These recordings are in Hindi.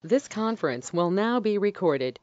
This conference will now be recorded.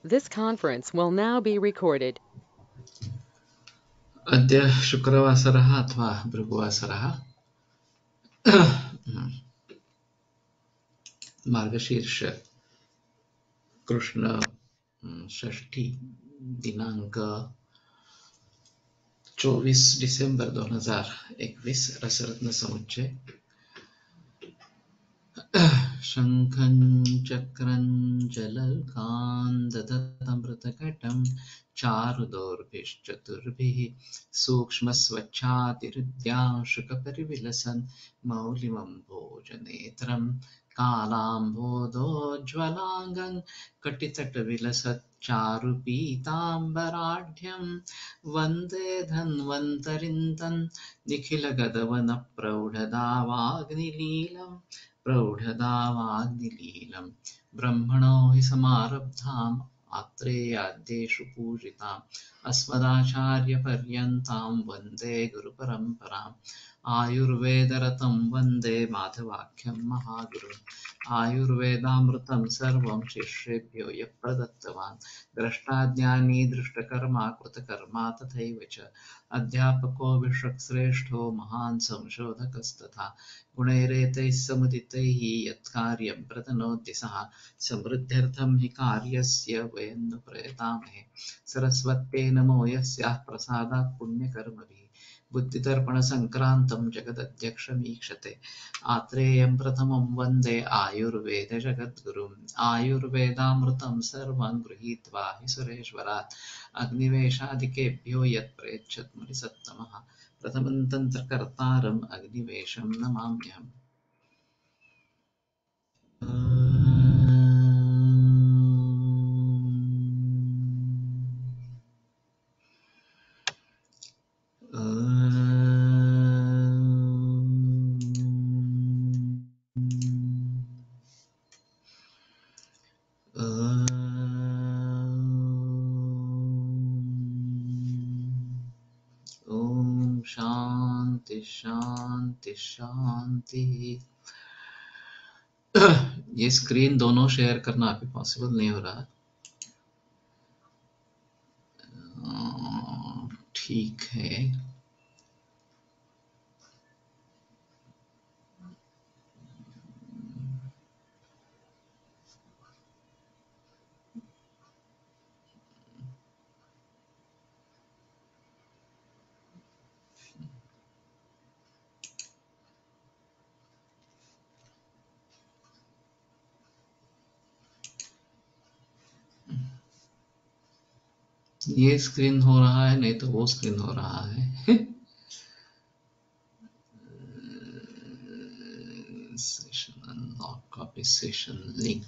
This conference will now be recorded. अद्य शुक्रवासरः अथवा भृगुवासरः मार्गशीर्ष कृष्ण षष्ठी दिनांक 24 डिसेंबर 2021 रसरत्न समुच्चय शंखं चक्रं जलकान् दधतमृतकटं चारुदोर्भिश्चतुर्भिः सूक्ष्मस्वच्छातिहृद्यांशुकपरिविलसन् मौलिमम्भोजनेत्रं कालाम्भोदोज्ज्वलाङ्गं कटितटविलसच्चारुपीताम्बराढ्यं वन्दे धन्वन्तरिं तं निखिलगदवनप्रौढदावाग्निलीलम् प्रौढदावाग्निलीलं ब्रह्मणो हि समारब्धाम् आत्रेयाद्येषु पूजिताम् अस्मदाचार्यपर्यन्तां वन्दे गुरुपरम्पराम् आयुर्वेदरतं वन्दे माधवाख्यं महागुरुम् आयुर्वेदामृतं सर्वं शिष्येभ्यो यः प्रदत्तवान् द्रष्टाज्ञानी दृष्टकर्मा कृतकर्मा तथैव च अध्यापको विश्वक्श्रेष्ठो महान् संशोधकस्तथा गुणैरेतैः समुदितैः यत्कार्यं प्रतनोति सः समृद्ध्यर्थं हि कार्यस्य वयं नु प्रयतामहे सरस्वत्यै नमो यस्याः प्रसादात् पुण्यकर्मभिः बुद्धिदर्पणसङ्क्रान्तं जगदध्यक्षमीक्षते आत्रेयं प्रथमं वन्दे आयुर्वेदजगद्गुरुम् आयुर्वेदामृतं सर्वं गृहीत्वा हि सुरेश्वरात् अग्निवेशादिकेभ्यो यत्प्रयच्छत् मुनिसत्तमः प्रथमं तन्त्रकर्तारम् अग्निवेशं नमाम्यहम् ओम शांति शांति शांति। ये स्क्रीन दोनों शेयर करना अभी पॉसिबल नहीं हो रहा। ठीक है। ये स्क्रीन हो रहा है, नहीं तो वो स्क्रीन हो रहा है। Session unlock, copy session link.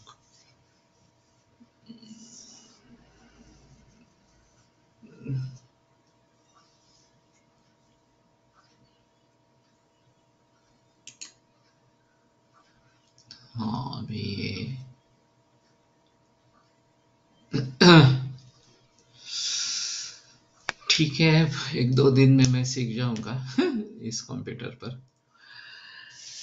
हाँ अभी ये ठीक है, 1-2 दिन में मैं सीख जाऊंगा इस कंप्यूटर पर।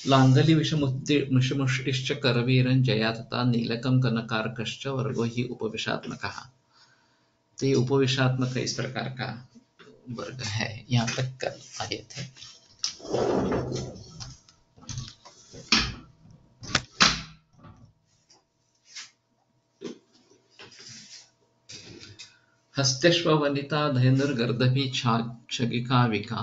लांगली विषमुष्टिश्च करवीरं जया तथा नीलकं कनकारकश्च वर्गो हि उपविशात्मकः। तो ये उपविशात्मक इस प्रकार का वर्ग है। यहाँ तक कल आए थे। हस्त्यश्व वनिता धैर्नुर्गर्दभी छगिका विका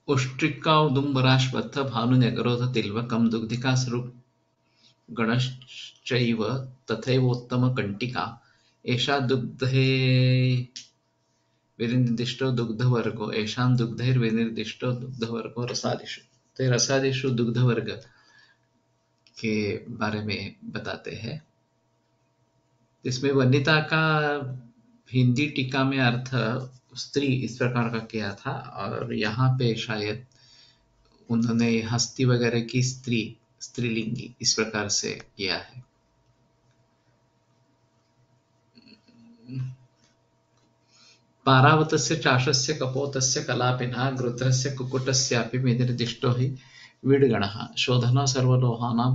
उष्ट्रिकाउदुम्बराश्वत्थ भानुन्यगरोध तिलवकं दुग्धिकासृक् गणश्चैव तथैवोत्तमकण्टिका एषा दुग्धे विनिर्दिष्टो दुग्धवर्गो एषां दुग्धैर्विनिर्दिष्टो दुग्धवर्गो रसादिषु। तो ये रसादिषु दुग्धवर्ग के बारे में बताते हैं। इसमें वनिता का हिंदी टीका में अर्थ स्त्री इस प्रकार का किया था, और यहाँ पे शायद उन्होंने हस्ती वगैरह की स्त्रीलिंगी इस प्रकार से किया है। पारावतस्य चाशस्य कपोतस्य कलापिनः गृध्रस्य कुक्कुटस्यापि विनिर्दिष्टो हि वीडगणः शोधनो सर्वलोहानां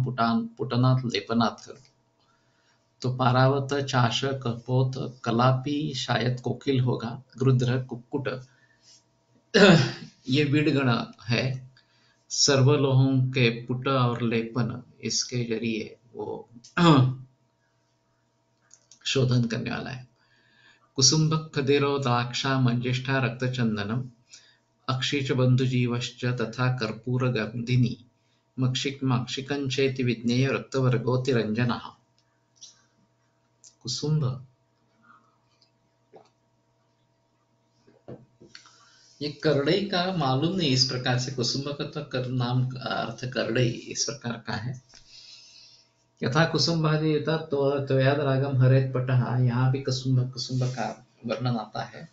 पुटनात् लेपनात् करो। तो पारावत, चाश, कपोत, कलापी शायद कोकिल होगा, गृध्र कुक्कुट ये वीडगण है। सर्वलोहों के पुट और लेपन इसके जरिए वो शोधन करने वाला है। कुसुम्भ खदिरो दाक्षा मंजिष्ठा रक्तचंदनम अक्षिच बंधुजीवश्च तथा कर्पूर गंधिनी माक्षिकंचेति विज्ञेय रक्तवर्गोति रंजनः। कुसुम्भ ये करड़ई का मालूम नहीं, इस प्रकार से कुसुम्भ का तो नाम का अर्थ करड़ई इस प्रकार का है। यथा कुसुम्भादि तो त्वयाद रागम हरेत पटः, यहाँ भी कुसुम्भ का वर्णन आता है।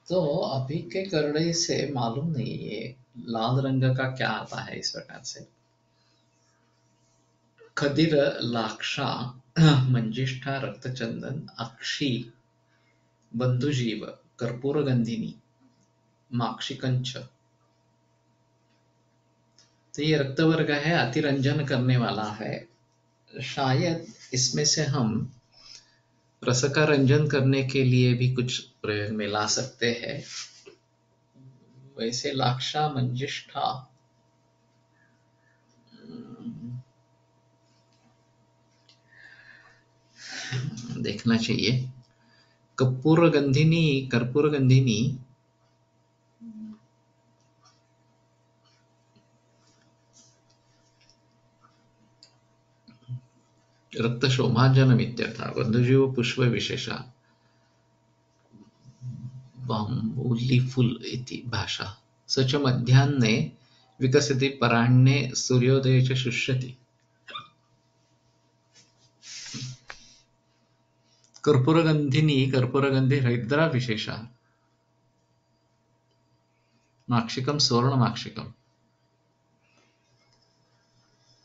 तो अभी के करड़ई से मालूम नहीं ये लाल रंग का क्या आता है इस प्रकार से। खदिर लाक्षा मंजिष्ठा रक्तचंदन अक्षी बंधुजीव कर्पूर गंधिनी माक्षिकंच, तो ये रक्तवर्ग है, अतिरंजन करने वाला है। शायद इसमें से हम रस का रंजन करने के लिए भी कुछ प्रयोग में ला सकते हैं। वैसे लाक्षा मंजिष्ठा देखना चाहिए। कर्पूर गंधिनी रक्तशोभाजनमित्यर्थः। बन्धुजीव पुष्प विशेषः बाम्बूलीफुल इति भाषा। स च मध्याह्ने विकसति पराह्णे सूर्योदये च शुष्यति। कर्पूरगंधी हरिद्रा विशेषः। माक्षिकम सुवर्णमाक्षिकम।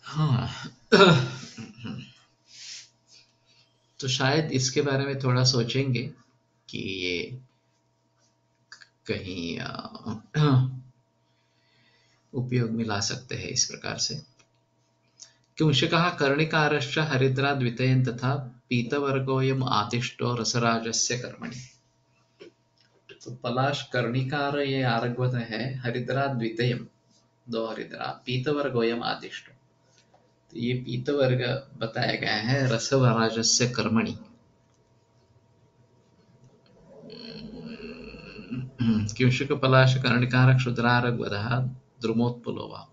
हाँ तो शायद इसके बारे में थोड़ा सोचेंगे कि ये कहीं उपयोग में ला सकते हैं इस प्रकार से। किंशकः कर्णिकारश्च हरिद्रा द्वितयं तथा पीतवर्गोऽयम् आदिष्टो रसराजस्य कर्मणि। तो पलाश कर्णिकार ये आरग्वत है, हरिद्रा द्वितयम दो हरिद्रा, पीतवर्गोऽयम् आदिष्टो, तो ये पीतवर्ग बताया गया है रसराजस्य कर्मणि। किंशक पलाश कर्णिकार क्षुद्रारग्वतः द्रुमोत्पलो वा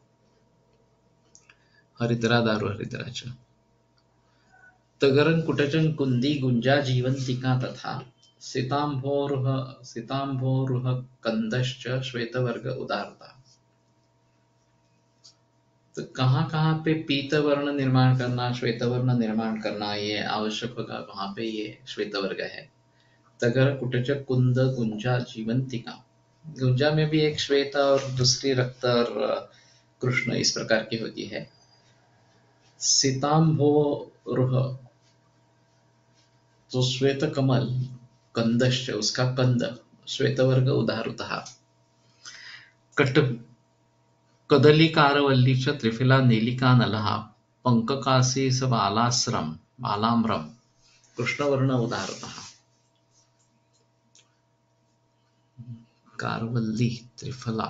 हरिद्रा दारु हरिद्रा च। तगरं कुटचं कुंदी गुंजा जीवंतिका तथा सितांभोरुह कंदश्च श्वेतवर्ग उदारता। तो कहाँ पे पीतवर्ण निर्माण करना, श्वेतवर्ण निर्माण करना ये आवश्यक होगा, वहां पे ये श्वेतवर्ग है। तगर कुटच कुंद गुंजा जीवंतिका, गुंजा में भी एक श्वेत और दूसरी रक्त और कृष्ण इस प्रकार की होती है। सितांभोरुह तो श्वेत कमल, कंदश्च उसका कंद, श्वेतवर्ग उदारुतः। कदलीकारवल्ली च त्रिफिला नीलिकानलः पंककासी स बालाम्रम कृष्णवर्ण उदारतः। कारवल्ली त्रिफला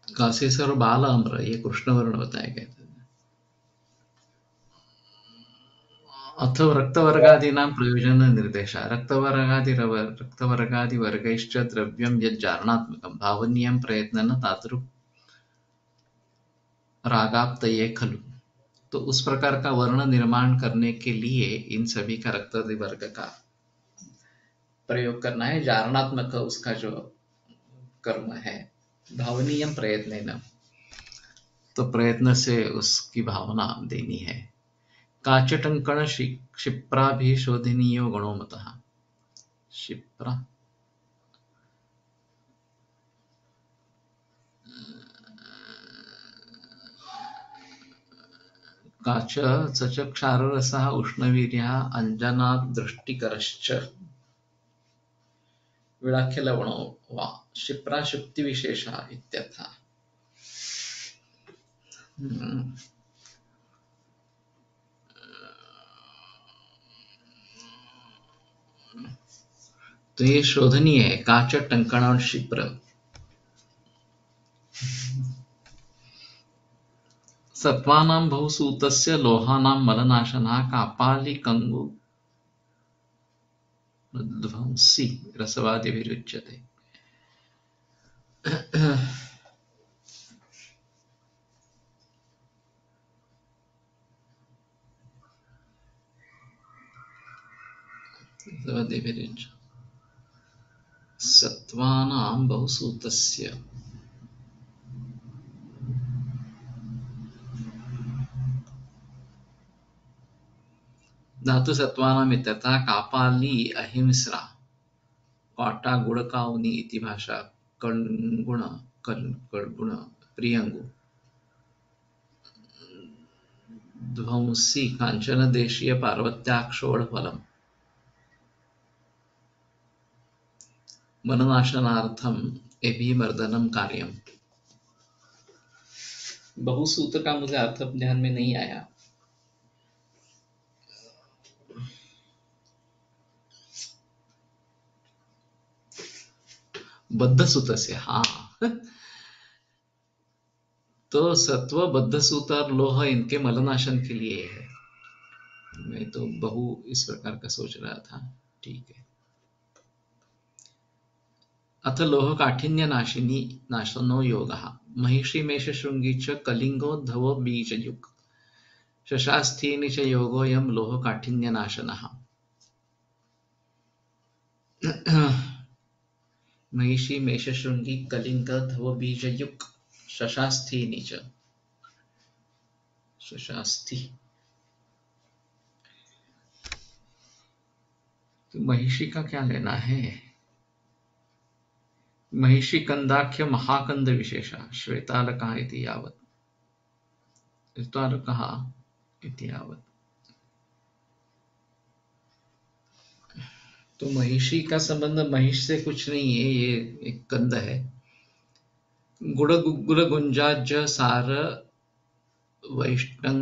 काशीसर बाल अम्र, ये कृष्ण वर्ण बताया गया था। अथवा रक्तवर्गादीनां प्रयोजन निर्देश, रक्तवर्गादिवर्गैश्च द्रव्यं यज्जारणात्मकं भावनीयं प्रयत्न तादृक् रागाप्तये खलु। तो उस प्रकार का वर्ण निर्माण करने के लिए इन सभी का रक्त वर्ग का प्रयोग करना है। जारणात्मक उसका जो कर्म है, भावनीयम प्रयत्न, तो प्रयत्न से उसकी भावना देनी है। काचटंकण क्षिप्राभिशोधनीयो गणो मतः। क्षिप्रा काच स च क्षाररसः उष्णवीर्यः अञ्जनादृष्टिकरश्च विलाख्यलवणो वा क्षिप्रा शुक्तिविशेषः इत्यर्थः। तो ये शोधनीय है, काच, टंकण और क्षिप्र। सत्त्वानां बहुसूतस्य लोहानां मलनाशनः कापालिकङ्गु ध्वंसी रसवादिभिरुच्यते। सत्त्वानां बहुसूतस्य धातु सत्त्वानां इत्यर्थः। कापाली अहिंस्रा, काटा गुड़काउनी इति भाषा, कणगुण कड़गुण प्रियंगु, ध्वंसी कांचन देशीय पार्वत्याक्षोण फलम, मननाशनार्थम एभिमर्दनम कार्यम। बहुसूत्र का मुझे अर्थ ध्यान में नहीं आया। बद्ध सूत्र, हाँ। तो सत्व, बद्ध सूत्र और लोह इनके मलनाशन के लिए है। मैं तो बहु इस प्रकार का सोच रहा था। ठीक है। अथ लोह काठिन्य नाशिनी नाशनो योगः। महिषी मेष शृंगी च कलिंगो धवो बीजयुक् शशास्थीनि च योगोऽयं लोह काठिन्य नाशनः। महिषी मेष शृंगी कलिंग धवो बीजयुक् शशास्थीनि च, शशास्थी। तो महिषी का क्या लेना है? महिषी कंदाख्य महाकंद विशेषा श्वेतालकः इति यावत्, श्वेतालकः इति यावत्। तो महिषी का संबंध महिष से कुछ नहीं है, ये एक कंद है। गुड़ गुग्गुल गुंजाज सार वैष्णंगणान्वितैः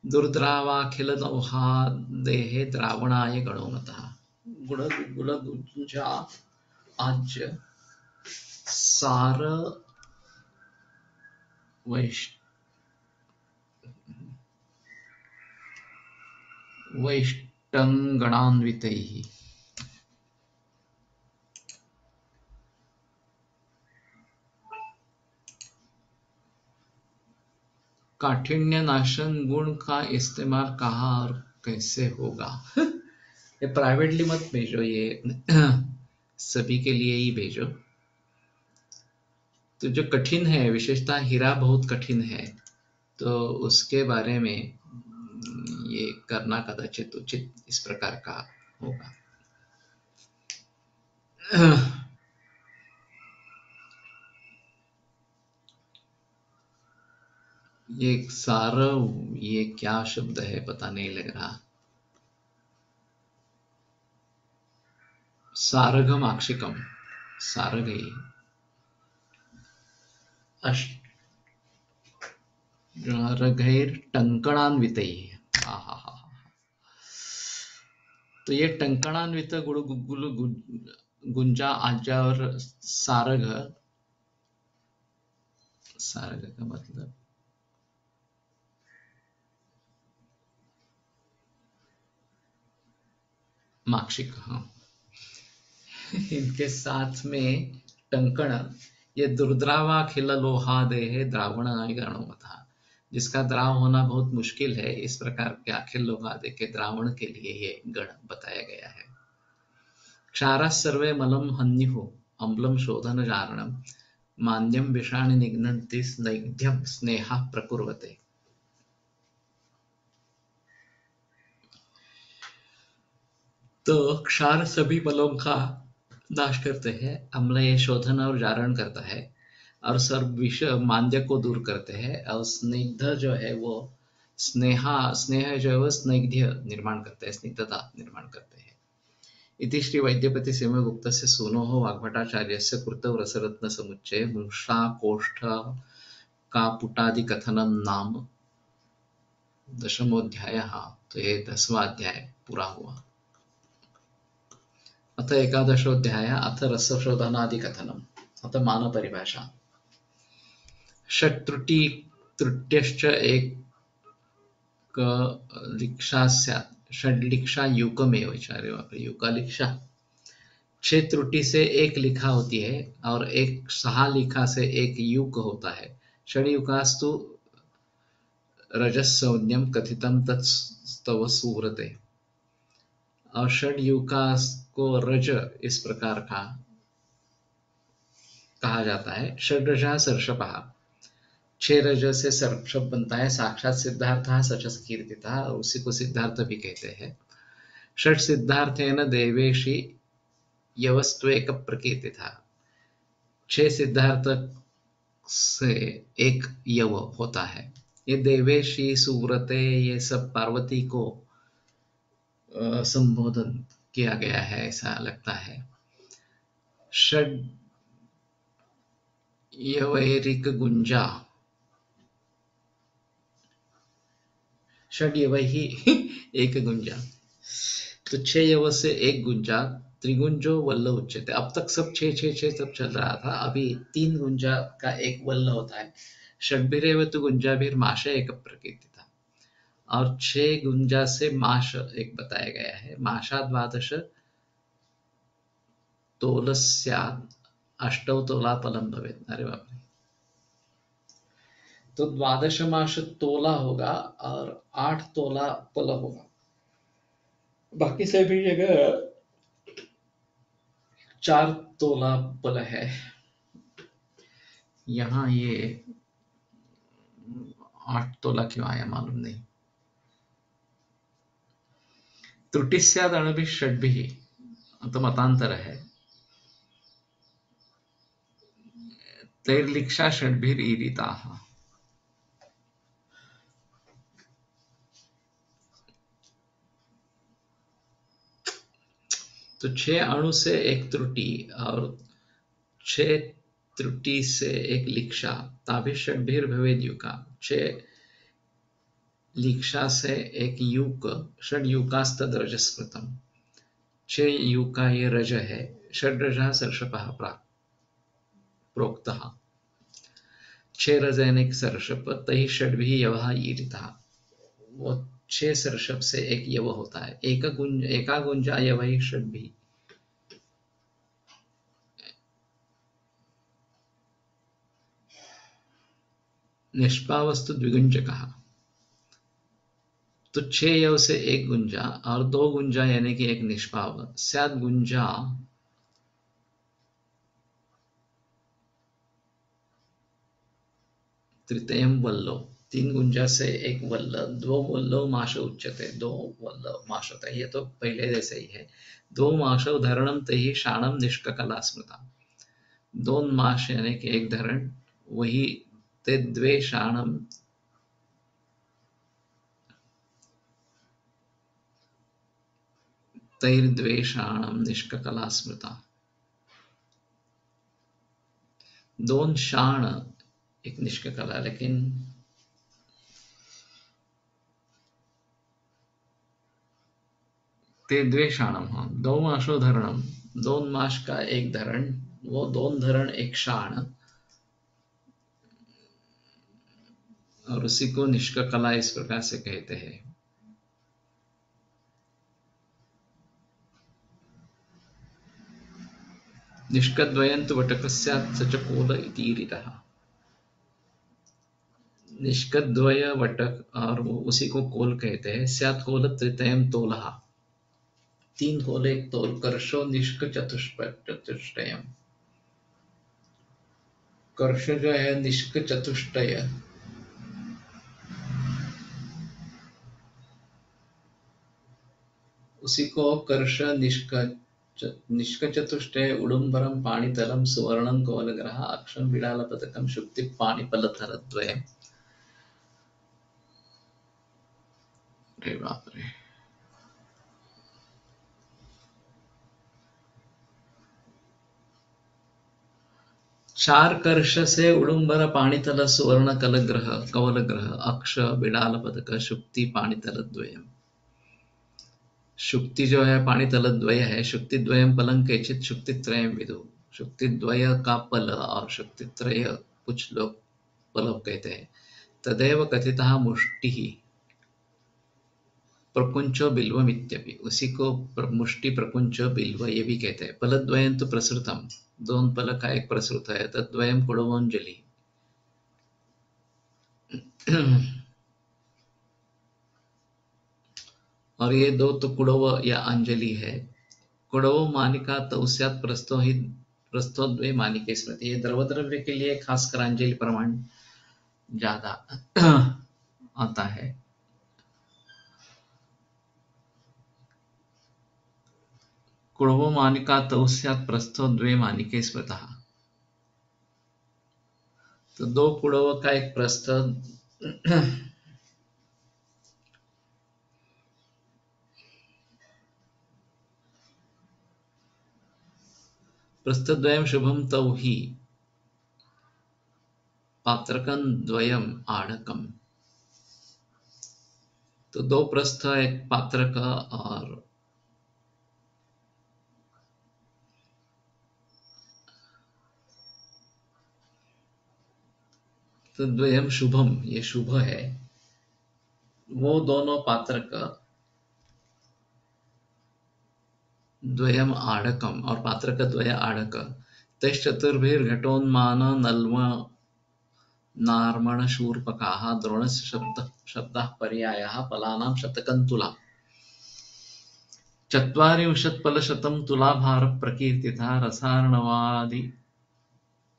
दुर्द्रावाखिल नौहादेः द्रावणाय गणो मतः। गुड़ गुग्गुल गुंजा आज सार वैष्णंगणान्वितैः। काठिन्य नाशन गुण का इस्तेमाल कहाँ और कैसे होगा? ये प्राइवेटली मत भेजो, ये सभी के लिए ही भेजो। तो जो कठिन है, विशेषतः हीरा बहुत कठिन है, तो उसके बारे में ये करना कदाचित उचित इस प्रकार का होगा। ये सार, ये क्या शब्द है पता नहीं लग रहा। सारगम आक्षिकम, सारग ही रघैर टंकणान्वितैः। हा हा हा। तो ये टंकणान्वित गुड़ गुग्गुल गुंजा आजा और सारग, सारग का मतलब माक्षिक, हाँ। इनके साथ में टंकण, ये दुर्द्रावाखिल लोहा देहे द्रावण गणो था, जिसका द्राव होना बहुत मुश्किल है, इस प्रकार के अखिल लोहा दे के द्रावण के लिए ये गण बताया गया है। क्षारः सर्वे मलं हन्युः अम्लं शोधन जारणम मान्यम विषाणि निघ्नन्ति स्नैग्ध्यं स्नेहः प्रकुर्वते। तो क्षार सभी मलों का नाश करते हैं, अम्ल ये शोधन और जारण करता है, और सर्व विष मांद्य को दूर करते हैं, और स्निग्ध जो है वो स्नेह जो है वो स्निग्ध्य निर्माण करते हैं, स्निग्धता निर्माण करते हैं। इति श्री वैद्यपति सेमगुप्तस्य सूनोः वाग्भटाचार्यस्य कृतौ रसरत्नसमुच्चये मुंशाकोष्ठ का पुटादि कथनम नाम 10वां। तो ये 10वां अध्याय पूरा हुआ। अथ 11वां अथ रसशोधनादिकथनम्। अथ मानपरिभाषा। षट्त्रुटि त्रुट्यश्च एकलिक्षा स्यात्। षड्लिक्षा युकमेव। अरे बाप रे, युकालिक्षा। 6 त्रुटि से एक लिखा होती है, और एक 6 लिखा से एक युक होता है। षड्युकास्तु रजस्संज्ञं कथितं तत्स्तव सुव्रते। और षड्युकास को रज इस प्रकार का कहा जाता है। षड्रजः सर्षपः, 6 रज से सर्षप बनता है। साक्षात सिद्धार्थ सच कीर्तितः, और उसी को सिद्धार्थ भी कहते हैं। षट सिद्धार्थेन देवेशी यवस्त्वेक प्रकीर्तितः, 6 सिद्धार्थ से एक यव होता है। ये देवेशी सुव्रते ये सब पार्वती को संबोधन किया गया है, ऐसा लगता है। षड यवैरिक गुंजा, षड यवहि एक गुंजा, तो 6 यव से एक गुंजा। त्रिगुंजो वल्ल उच्चते। अब तक सब 6 सब चल रहा था, अभी 3 गुंजा का एक वल्ल होता है। षड्भिरेव तु गुंजाभिर माश एक प्रकृति था, और 6 गुंजा से माश एक बताया गया है। माशा द्वादश तोलस्यात् अष्टौ तोला फलम भवेत्। अरे बाप रे, तो 12 माश तोला होगा और 8 तोला फल होगा। बाकी सभी जगह 4 तोला फल है। यहाँ ये 8 तोला क्यों आया मालूम नहीं। त्रुटि स्याद् अणुभिः षड्भिः, तो मतांतर है। तैर्लिक्षा षड्भिरीरिताः, तो 6 अणु से एक त्रुटि और 6 त्रुटि से एक लिक्षा। ताभिः षड्भिर भवेद् युका, 6 लिक्षा से एक युक। षड युकास्तद रजस्मृतम्, 6 युका ये रज है। षड्रजः सर्षपः प्रोक्तः, 6 रज यानी सर्षप। तैः षड्भिः यवः ईरितः, वो 6 सर्षप से एक यव होता है। एका गुंजा यवैः षड्भिः। निष्पावस्तु द्विगुंजकः, तो 6 यव से एक गुंजा और 2 गुंजा यानी कि एक निष्पाव। स्याद् गुंजा तृतीयं वल्लो, 3 गुंजा से एक वल्ल। 2 वल्लो माश उच्यते, 2 वल्ल माश होता है। ये तो पहले जैसे ही है। 2 माशौ धरणम तैः शाणम निष्ककला स्मृता, 2 माश यानी कि एक धरण, वही ते द्वे शाणम, तैर्द्वे शाणम निष्ककला स्मृता। 2 शाण एक निष्ककला, लेकिन ते द्वे शाणम, हाँ। 2 माशो धरणम, दोन माश का एक धरण, वो दोन धरण एक शाण, और उसी को निष्क कला इस प्रकार से कहते हैं। निष्कद्वयं तु वटकः स्यात् स च कोल इतीरितः। निष्कद्वय वटक और वो उसी को कोल कहते हैं। स्यात् कोल त्रितयं तोलः, तीन कोल एक तोल। कर्षो निष्क चतुष्टयम्, कर्ष जो है निष्क चतुष्टय, उसी को कर्ष निष्क चतुष्टय उडुम्बरं पाणितलं सुवर्णं कौलग्रह अक्षं बिडालपदकं शुक्ति पाणिपलधरद्वयम्। अरे बाप रे। चार कर्ष से उडुम्बर पाणितल सुवर्ण कलग्रह कौलग्रह अक्ष बिडाल पदक शुक्ति पाणितल द्वयम। शुक्ति जो है पाणितल द्वय है। शुक्ति द्वयम पलं केचित शुक्ति त्रयम विदु। शुक्ति द्वय का पल और शुक्ति त्रय कुछ लोग पलव कहते हैं। तदेव कथितः मुष्टिः प्रकुंचो बिल्वमित्यपि, उसी को मुष्टि प्रकुंचो बिल्व ये भी कहते हैं। पलद्वयं तु प्रसृतम, दोन पल का एक प्रसृत है। तद्वयं कुड़वोंजलि, और ये दो तो कुड़व या अंजलि है। कुड़वो मानिका तौस्यात् प्रस्थो ही प्रस्थो द्वे मानिके स्मृति। ये द्रव्य के लिए खासकर अंजलि प्रमाण ज्यादा आता है। कुड़वो मानिका तौस्यात् प्रस्थो द्वे मानिके स्मृतः, तो दो कुड़व का एक प्रस्थ। प्रस्थद्वयं शुभम तौ ही पात्रकं द्वयम आढ़कम, तो दो प्रस्थ एक पात्रक और तो द्वयम शुभम, ये शुभ है। वो दोनों पात्रक द्वयम आढ़कम और पात्रक द्वय आढ़क। तैश्चतुर्भिर्घटोन्मान नल्व नार्मण शूर्पकाः द्रोणस्य शब्दः पर्यायः फलानां शतकं तुला। चत्वारिंशत्फलशतं तुलाभारः प्रकीर्तितः रसार्णवादि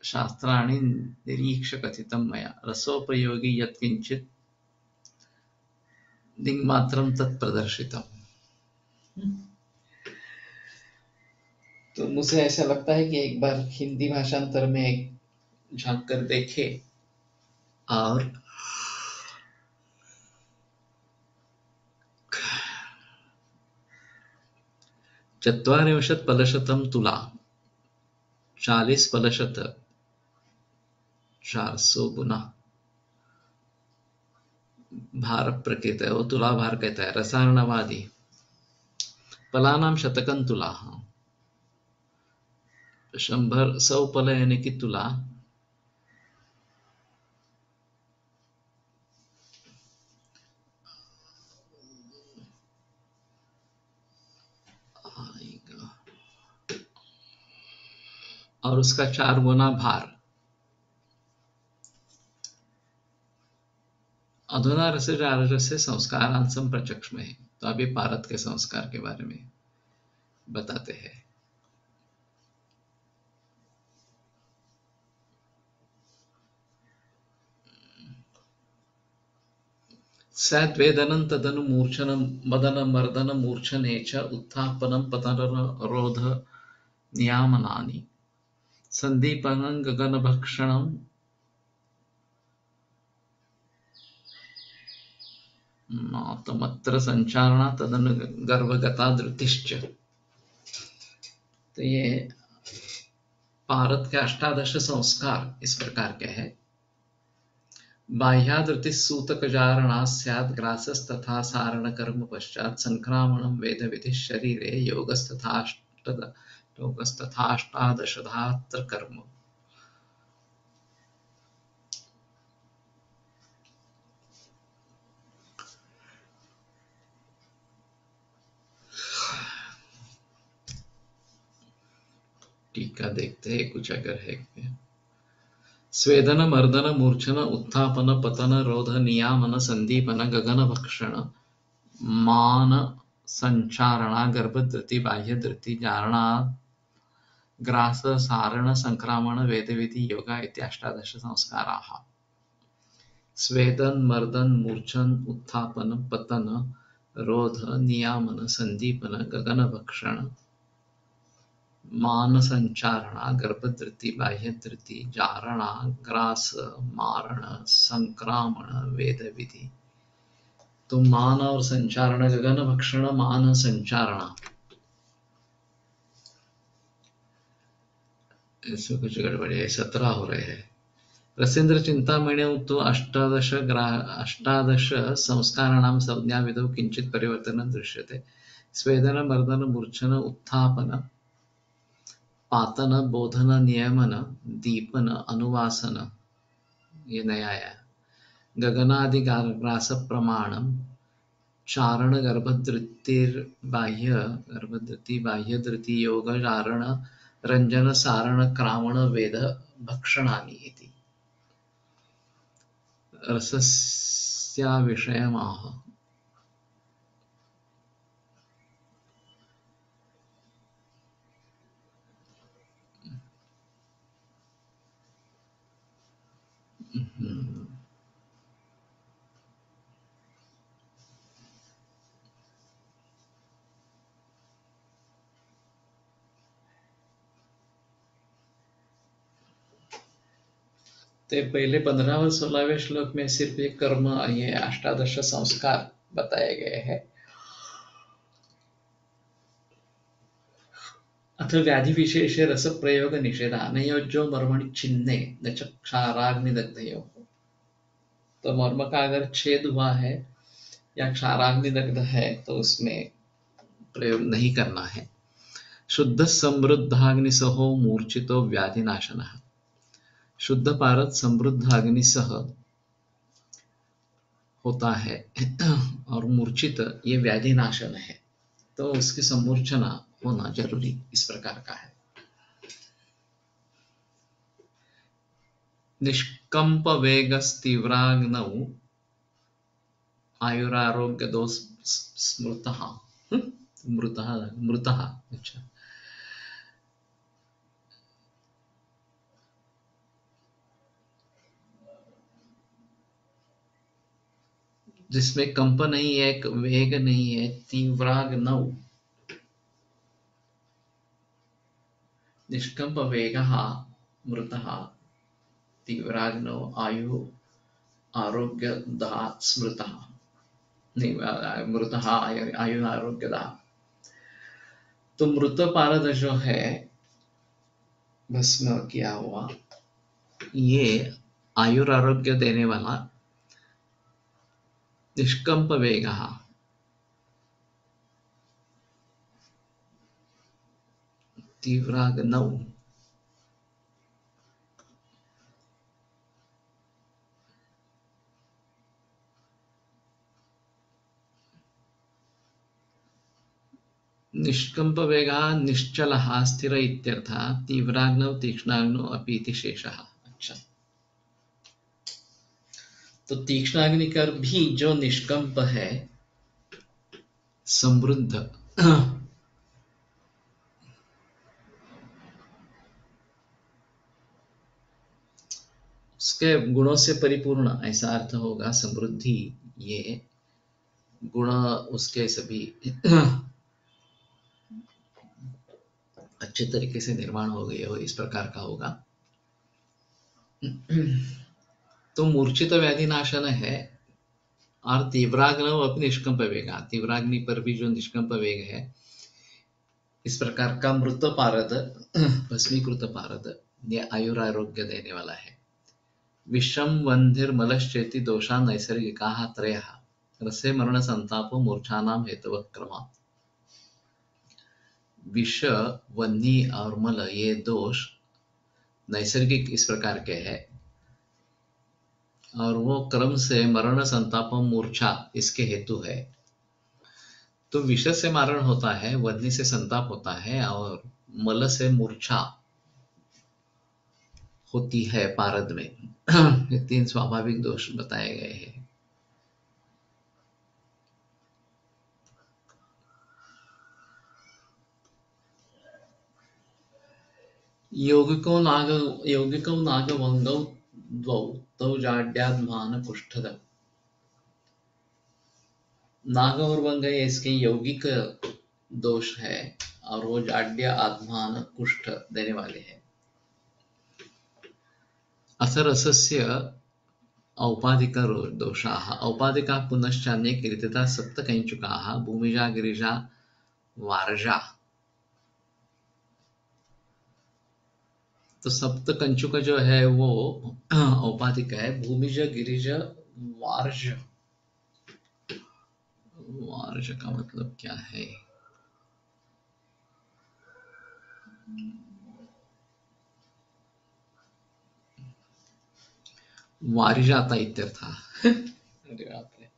शास्त्राणि निरीक्ष्य कथितं मया। रसोपयोगी यत्किंचित् दिङ्मात्रं तत् प्रदर्शितम्। तो मुझे ऐसा लगता है कि एक बार हिंदी भाषांतर में झांक कर देखे और चत्वारिंशत् फलशतं तुला, 40 फलशत 400 गुना भार प्रकृत है, वो तुला भार कहता है। रसार्णवादी फलानां शतकं तुला, 100 फल यानी कि तुला। और उसका 4 गुना भार। अधुना रसजारस्य संस्कारांसं प्रचक्ष्महे, तो अभी पारत के संस्कार के बारे में बताते हैं। स्याद्वेदनं तदनु मूर्छनं मदनं मर्दनं मूर्छने च उत्थापनं पतनरोध नियामनानि सन्दीपनं गगनभक्षणं नातमत्र संचारणा तदनु गर्भगता धृतिश्च। तो ये भारत के 18 संस्कार इस प्रकार के हैं। बाह्यादृतिसूतकजारणा स्यात् ग्रासस्तथा सारणकर्म पश्चात् संक्रामणं वेदविधिः शरीरे योगस्तथाष्टद श्लोकस्तथाष्टादशधात्र कर्म। टीका देखते हैं कुछ अगर है क्या। स्वेदन मर्दन मूर्छन उत्थापन पतन रोध नियामन संदीपन गगन भक्षण मान संचारणा गर्भधृति बाह्यधृति जारणा ग्रास सारण संक्रामण वेदविधि योगा इति अष्टादश संस्काराः। स्वेदन मर्दन मूर्छन उत्थापन पतन रोध नियामन संदीपन गगन भक्षण मान संचारणा गर्भधृति बाह्यधृति जारणा ग्रास मारण संक्रामण वेद विधि। तो मान और संचारण, गगन भक्षण मान संचारणा, इसमें कुछ गड़बड़ी है। 17 हो रहे हैं। रसेन्द्र चिंतामणिौ तो अष्टादश संस्काराणां संज्ञाविधौ किंचित परिवर्तनं दृश्यते। स्वेदन मर्दन मूर्छन उत्थापन पातन बोधन नियमन दीपन अनुवासन, ये नया है। गगनादि ग्रास प्रमाणम चारण गर्भधृति बाह्यधृति योग चारण रंजन सारण क्रामण वेद भक्षणानि इति रसस्या विषयमाह। ते पहले 15 और 16वें श्लोक में सिर्फ ये कर्म, ये अष्टादश संस्कार बताए गए हैं। अथ व्याधि विशेष रस प्रयोग निषेधा नयोज्यो मर्मणि छिन्ने न च क्षाराग्निदग्धयोः। तो मर्म का अगर छेद हुआ है या क्षाराग्निदग्ध है तो उसमें प्रयोग नहीं करना है। शुद्ध समृद्धाग्निसहो मूर्छितो व्याधिनाशनः। शुद्ध पारद समृद्ध अग्नि सह होता है और मूर्छित ये व्याधि नाशन है, तो उसकी समूर्छना होना जरूरी इस प्रकार का है। निष्कंप वेगस्तीव्राग्नौ आयुरारोग्य दो स्मृतः मृतः। अच्छा, जिसमें कंप नहीं है, वेग नहीं है, तीव्राग्नौ निष्कंप वेगः मृतः तीव्राग्नौ आयु आरोग्यदा स्मृतः। नहीं, मृतः आयु आरोग्यदा। तो मृत पारद जो है भस्म किया हुआ, ये आयुर आरोग्य देने वाला निष्कंप वेगः तीव्राग्नौ निष्कंप वेगः निश्चलः स्थिर इत्यर्थः। तीव्राग्नौ तीक्ष्णाग्नौ अपि इति शेषः। अच्छा, तो तीक्ष्णाग्नि कर भी जो निष्कंप है, समृद्ध उसके गुणों से परिपूर्ण, ऐसा अर्थ होगा। समृद्धि ये गुण उसके सभी अच्छे तरीके से निर्माण हो गए हो, इस प्रकार का होगा। तो मूर्छित व्याधि नाशन है और तीव्राग्नि अपनी निष्कंप वेग, तीव्राग्नि पर भी जो निष्कंप वेग है, इस प्रकार का मृत पारद भस्मीकृत पारद ये आयुरारोग्य देने वाला है। विषम वंधिर मलश्चेति दोषा नैसर्गिकाः त्रयः रसे मरण संतापो मूर्छानां हेतवः क्रमात्। विष, वन्नी और मल ये दोष नैसर्गिक इस प्रकार के हैं और वो क्रम से मरण, संतापम, मूर्छा इसके हेतु है। तो विष से मरण होता है, वन्नी से संताप होता है और मल से मूर्छा होती है पारद में। ये 3 स्वाभाविक दोष बताए गए हैं। यौगिकौ नागभङ्गौ द्वौ तौ जाड्यात्मान कुष्ठद। नाग और भंग इसके यौगिक दोष है और वो जाड्य, आत्मान, कुष्ठ देने वाले हैं। अथरसस्य औपाधिक दोषाः औपाधिकाः पुनश्चान्ये कीर्तिता सप्तकञ्चुकाः भूमिजा, गिरिजा, वारजा। तो सप्तकंचुक जो है वो औपाधिक है। भूमिज, गिरिज, वार्ज। वार्ज का मतलब क्या है? वारिजाता इत्यर्थ। अरे बाप रे।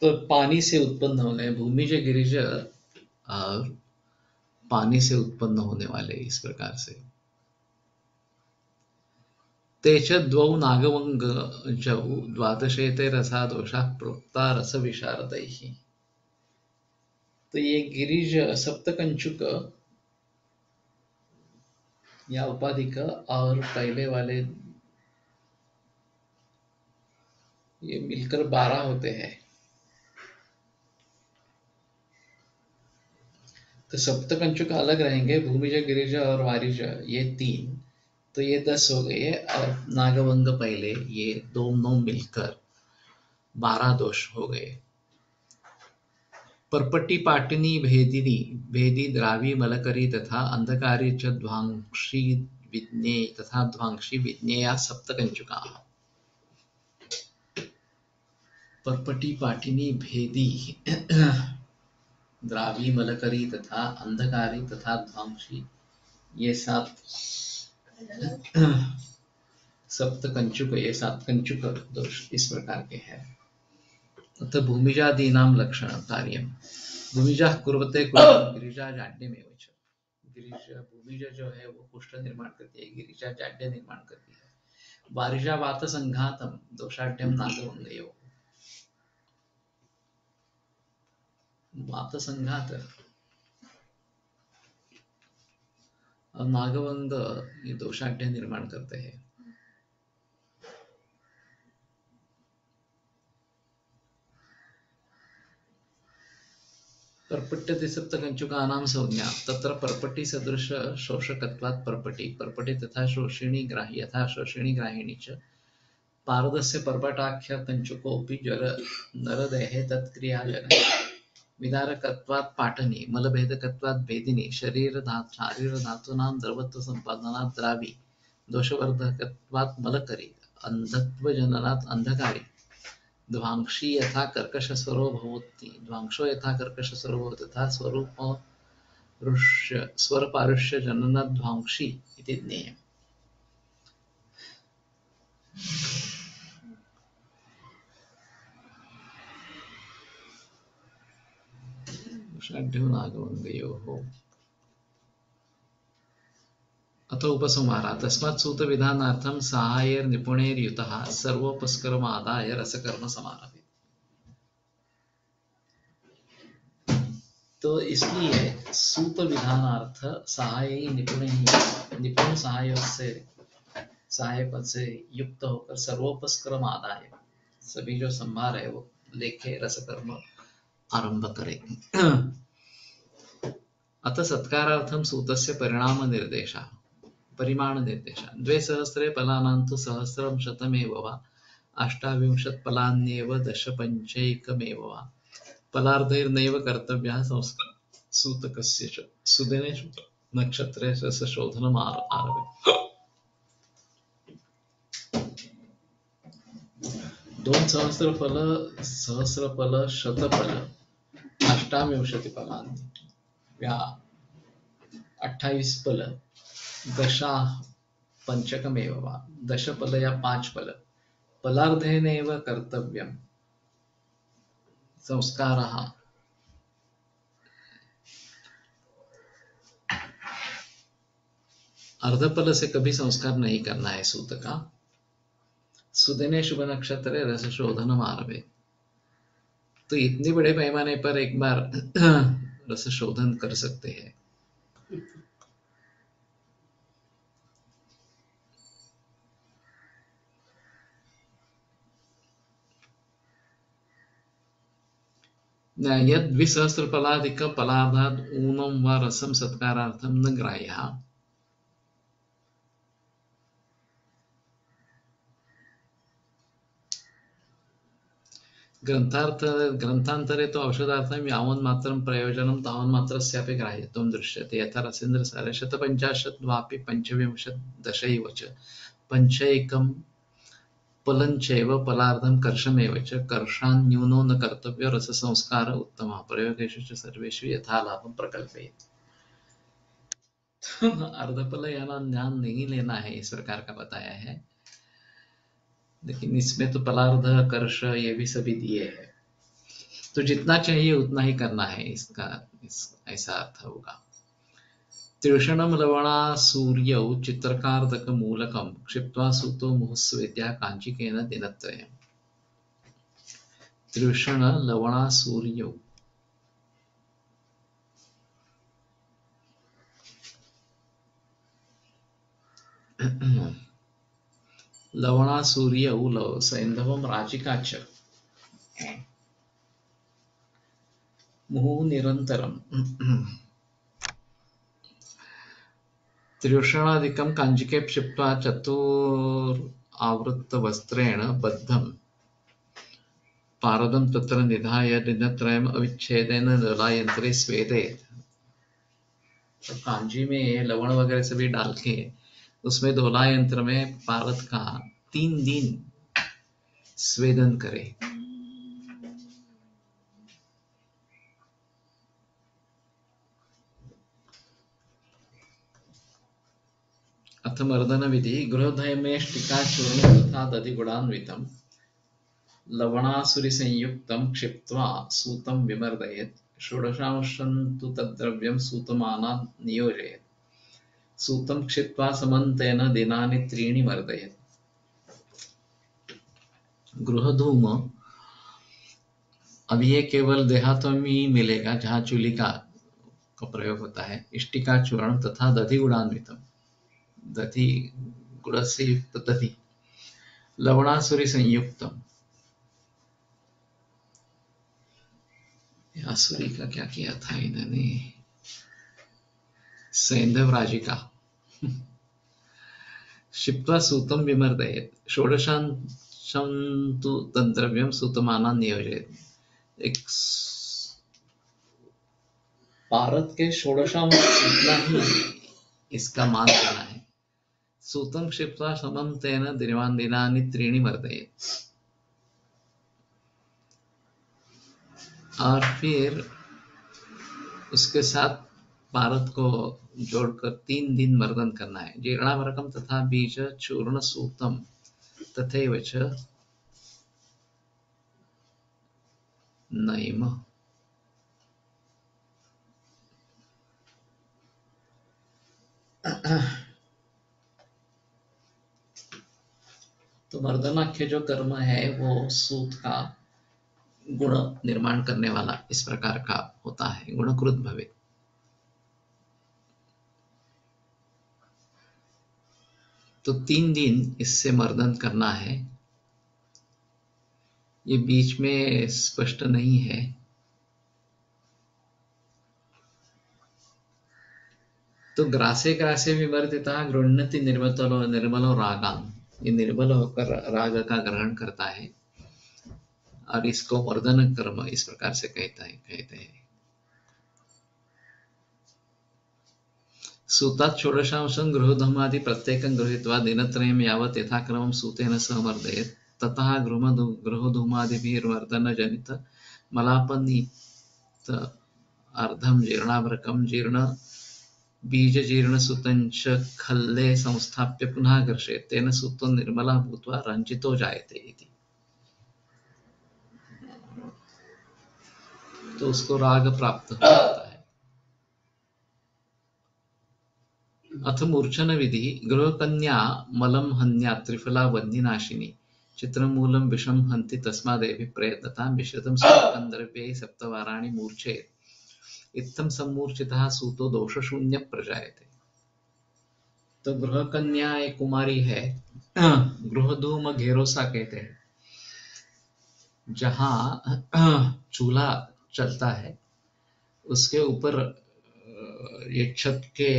तो पानी से उत्पन्न होने, भूमिज, गिरिज और पानी से उत्पन्न होने वाले इस प्रकार से। ते च द्वौ नागवङ्गजौ द्वादशेते रसा दोषाः प्रोक्ता रसविशारदैः। तो ये गिरिज, सप्तकंचुक या उपाधिक और पहले वाले ये मिलकर 12 होते हैं। तो सप्तकंचुक अलग रहेंगे, भूमिज, गिरिज और वारिज ये 3, तो ये 10 हो गए और नागभंग पहले ये दोनों मिलकर 12 दोष हो गए। परपट्टी, पाटिनी, भेदिनी, भेदी, द्रावी, मलकरी तथा अंधकारी च ध्वांशी विज्ञेय तथा ध्वांशी विज्ञेया सप्तकंचुका। परपटी, पाटिनी, भेदी, द्रावी, मलकरी तथा अंधकारी तथा ध्वांशी ये 7 सप्तकंचुक, ये 7 कंचुक दोष इस प्रकार के हैं। अतः भूमिजादीनां लक्षणं कार्यं भूमिजाः कुर्वते कुष्ठं गिरिजा जाड्यमेव च। भूमिज जो है वो कुष्ठ निर्माण करती है, गिरिजा जाड्य निर्माण करती है। वारिजा वात संघातम दोषाढ्यम नागवंगयो। वात संघात और नागवंग ये दोषाढ्य निर्माण करते हैं। पर्पट्यते सप्तकंचुकानां संज्ञा तत्र पर्पटी सदृश शोषकत्वात् पर्पटी पर्पटी तथा शोषिणी ग्राही यथा शोषिणी ग्राहिणी च पारदस्य पर्पटाख्य कंचुकोऽपि जर नरदेहे तत्क्रियाजनः विदारकत्वात् पाटनी मलभेदकत्वात् भेदिनी शारीरधातूनां द्रवत्व संपादनात् द्रावी दोषवर्धकत्वात् मलकरी अंधत्वजननात् अंधकारी ध्वांशी यथा कर्कशस्वरो भवति ध्वांशो यथा कर्कशस्वरो भवति तथा स्वरपारुष्य जननात् ध्वांशी इति ज्ञेयम्। षड्ढ्यो नागवङ्गयोः। अतो उपसंहारः तस्मात् सूतविधानार्थं साहाय्यैर्निपुणैर्युतः सर्वोपस्करमादाय रसकर्म समारभेत्। तो इसलिए सूत विधानार्थ सहाय निपुण सहाय पद से युक्त होकर सर्वोपस्करम आदाय सभी जो संभार है वो लेके रसकर्म आरंभ करे। अतः सत्कारार्थम सूतस्य परिमाण निर्देश 200 फलानां तु सहस्रं शतमेव वा 28 फलान्येव 10 वा फलार्धैर्नैव कर्तव्यः सूतकस्य च सुदिने नक्षत्रे रसशोधनम् आरभे। 2 सहस्रफल शतफल 28 फलानि 28 पल, दशा पंचकमेव वा, दशपल या 5 पल, पलार्धेनेव कर्तव्यम, संस्कारः। अर्धपल से कभी संस्कार नहीं करना है सूत का। सुदिने शुभ नक्षत्रे रस शोधनम आरभे, तो इतने बड़े पैमाने पर एक बार रस शोधन कर सकते हैं। यद द्विसहस्रफलाधिक फलार्धात् ऊनं वा रसं सत्कारार्थं न ग्राह्यः। ग्रंथांतरे तो औषधार्थं यावन्मात्रं प्रयोजनं तावन्मात्रस्यापि ग्राह्यत्वं दृश्यते। यथा रसेन्द्रसारे 150 वापि 25 दशैव च पंचैकं फलञ्चैव फलार्धं कर्षमेव च कर्षान्न्यूनो न कर्तव्यो रससंस्कार उत्तमः प्रयोगेषु च सर्वेषु यथालाभं प्रकल्पयेत्। अर्धफल याना ध्यान नहीं लेना है इस प्रकार का बताया है, लेकिन इसमें तो पलार्ध कर्ष ये भी सभी दिए हैं, तो जितना चाहिए उतना ही करना है, इसका ऐसा अर्थ होगा। तीक्ष्णं लवणा सूर्यौ चित्रकार्दक मूलकं क्षिप्त्वा सूतो मुहुस्वेद्या काञ्चिकेन दिनत्रयम्। तीक्ष्ण लवणा सूर्यौ, लवणा सूर्यौ लव सैन्धवं राजिका च मुहुः निरन्तरम्। त्र्युषणादिकं काञ्जिके क्षिप्त्वा चतुरावृत्तवस्त्रेण बद्धं पारदं तत्र निधाय दिनत्रयम् अविच्छेदेन दलायंत्रे स्वेदेत। तो कांजी में लवण वगैरह सभी डाल के उसमें दोला यंत्र में पारद का 3 दिन स्वेदन करे। अथ मर्दन विधि गृहधर्मेष्टिकाचूर्ण तथा दधिगुणान्वितं लवणासुरी संयुक्तं क्षिप्त्वा सूतं विमर्दयेत्। षोडशांशं तु तद्द्रव्यं सूतमानात् नियोजयेत्। सूतं क्षिप्त्वा समन्तेन दिनानि 3 मर्दयेत्। गृहधूम अभी ये केवल देहातों में ही मिलेगा जहाँ चूल्ही का प्रयोग होता है। इष्टिका चूर्ण तथा दधि गुणान्वितम, दधि गुड़ से युक्त दधि, लवणासुरी संयुक्तम, आसुरी का क्या किया था इन्होंने, सैंधव राजिका, क्षिप्त्वा सूतं विमर्दयेत्। षोडशांशं तु तद्द्रव्यं सूतमानात् नियोजयेत्। एक पारद के षोडशांश इतना ही इसका मान करना है। सूतं क्षिप्त्वा समन्तेन दिनानि 3 मर्दयेत्। और फिर उसके साथ पारद को जोड़कर 3 दिन मर्दन करना है। जीर्णाभरकम तथा बीज चूर्ण सूतम तथैव च नैम। तो मर्दनाख्य जो कर्म है वो सूत का गुण निर्माण करने वाला इस प्रकार का होता है, गुणकृत भवेत्। तो 3 दिन इससे मर्दन करना है। ये बीच में स्पष्ट नहीं है, तो ग्रासे ग्रासे विवर्तिता गृह्णति निर्मलो रागान, ये निर्मल होकर राग का ग्रहण करता है और इसको मर्दन कर्म इस प्रकार से कहते हैं। सूतात् षोडशांशं गृहधूमादि प्रत्येकं गृहीत्वा दिनत्रयं यावत् यथाक्रमं सूतेन सह मर्दयेत्। ततः गृहधूमादिभिर्मर्दनजनित मलापनीत अर्धं जीर्णाभरकं जीर्ण बीजजीर्णसुतञ्च खल्ले संस्थाप्य पुनः घर्षेत् तेन सुतो निर्मला भूत्वा रञ्जितो जायते इति। तो उसको राग प्राप्त हो जाता है। अथ मूर्छन विधि गृहकन्या मलं हन्या त्रिफला वह्निनाशिनी चित्रमूलं विषं हन्ति तस्मादेवि प्रयत्नतां मिश्रितं सूतकं द्रव्यैः सप्तवाराणि मूर्छेत् इत्थं सम्मूर्छितः सूतो दोषशून्यः प्रजायते। तो गृहकन्या एक कुमारी है, गृहधूम घेरोसा कहते हैं, जहाँ चूल्हा चलता है उसके ऊपर ये छत के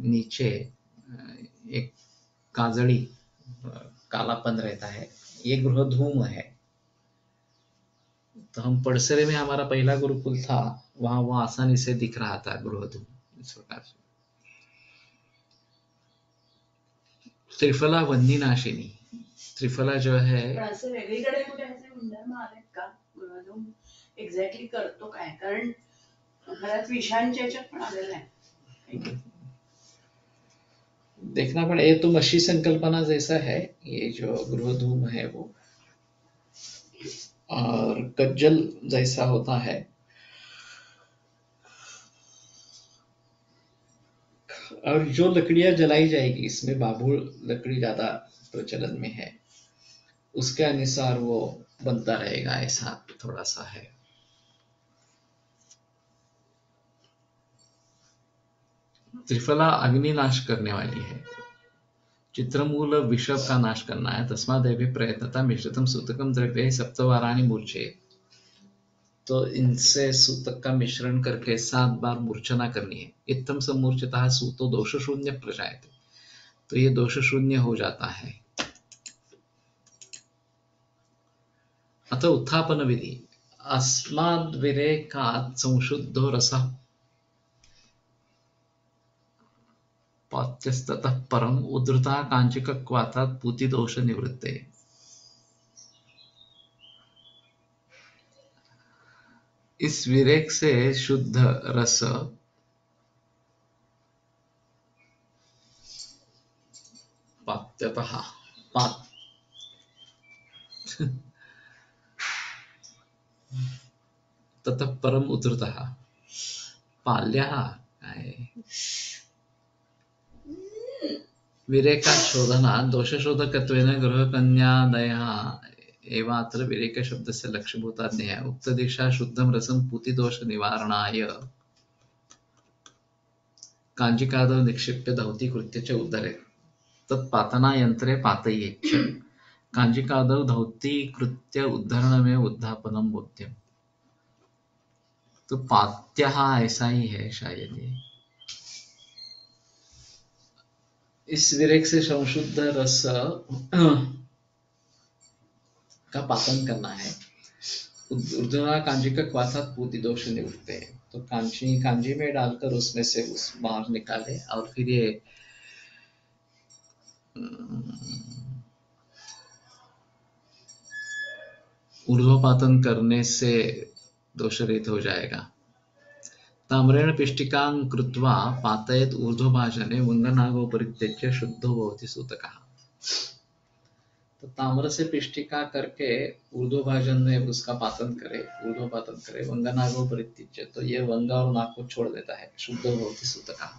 नीचे एक काजड़ी कालापन रहता है, ये गृहधूम है। तो हम पड़सरे में हमारा पहला गुरुकुल था, वहां वो आसानी से दिख रहा था गृहधूम इस प्रकार से। त्रिफला वह्निनाशिनी, त्रिफला जो है असं वेगळीकडे कुठे असे गुणधर्म आहेत का गृहधूम एक्झॅक्टली करतो काय? कारण घरात विषांच्या याच्यात पण आलेलं आहे। देखना पड़े, ये तो मशी संकल्पना जैसा है ये जो गृहधूम है वो, और कज्जल जैसा होता है। और जो लकड़ियां जलाई जाएगी, इसमें बाबुल लकड़ी ज्यादा प्रचलन में है, उसके अनुसार वो बनता रहेगा, ऐसा थोड़ा सा है। त्रिफला अग्नि नाश करने वाली है, चित्रमूल विषव का नाश करना है, तस्मादेवि प्रयत्नता मिश्रितम सूतकम द्रव्य सप्तवाराणि मूर्छे। तो इनसे सूतक का मिश्रण करके 7 बार मूर्छना करनी है। इत्थम सम्मूर्छितः सूतो दोष शून्य प्रजायते, तो ये दोष शून्य हो जाता है। अत उत्थापन विधि अस्माद् विरेकात् संशुद्धो रसः पात्यस्ततः परम उद्धृता कांचिकक्वातात् पूतिदोष निवृत्ते। इस विरेक से शुद्ध रस पात्यतः ततः परम उद्धृतः पाल्यः विरेकाशोधना दोषशोधकत्वेन गृहकन्यादयः एवात्र विरेकशब्दस्य लक्ष्यभूताज्ञया उक्तदिशा शुद्धं रसं पूतिदोषनिवारणाय काञ्जिकादौ निक्षिप्य धौतीकृत्य च उद्धरेत् तत्पातनायन्त्रे पातयेच्च काञ्जिकादौ धौतीकृत्य उद्धरणमेव उद्धापनं बोध्यम्। तो पात्यः ऐसा ही है शायद ये। इस विरेक से संशुद्ध रस का पातन करना है। ऊर्ध्वना कांजी का क्वाथात पूति दोष निवृत्ते हैं, तो कांजी में डालकर उसमें से उस बाहर निकाले और फिर ये ऊर्ध्वपातन करने से दोषरहित हो जाएगा। ताम्रेण पिष्टिकां कृत्वा पातयेत् ऊर्ध्वभाजने वंगनागो परित्यज्य शुद्धो भवति सूतकः। तो ताम्र से पिष्टिका करके ऊर्ध्वभाजन में उसका पातन करे, ऊर्ध्वपातन करे, वंगनागो परित्यज्य, तो ये वंग और नाक को छोड़ देता है, शुद्धो भवति सूतकः।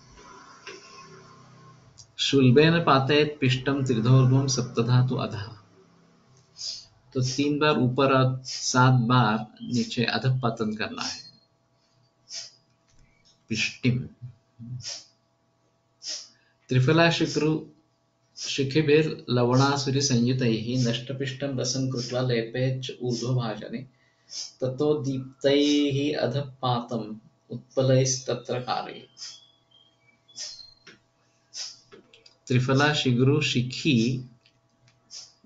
शुल्बेन पातयेत् पिष्टं त्रिधोर्ध्वं सप्तधातु अधः, तो 3 बार ऊपर और 7 बार नीचे अधः पातन करना है। पिष्टिम त्रिफला शिखिभिर्लवणासुरी संयुतैः नष्टपिष्टं रसं कृत्वा लेपेच्च ऊर्ध्वभाजने ततो दीप्तैः अधः पातम् उत्पलैस्तत्र कारये। त्रिफला शिग्रु शिखी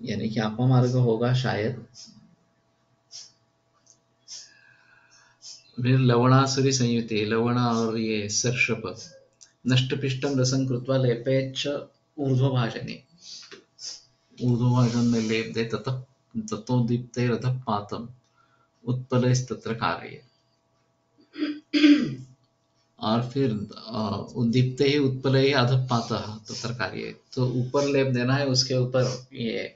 यानी कि अपमार्ग होगा शायद, फिर लवणासुरी संयुति, लवण और ये सर्षप, नष्टपिष्टम रसं कृत्वा लेपेच्च ऊर्ध्वभाजने, ऊर्ध्वभाजन में लेप दे, ततो दीप्तैरधः पातम् उत्पलैस्तत्र कारये। और फिर उद्दीप्ते ही उत्पले ही अधपातः तत्र कार्ये, तो ऊपर लेप देना है, उसके ऊपर ये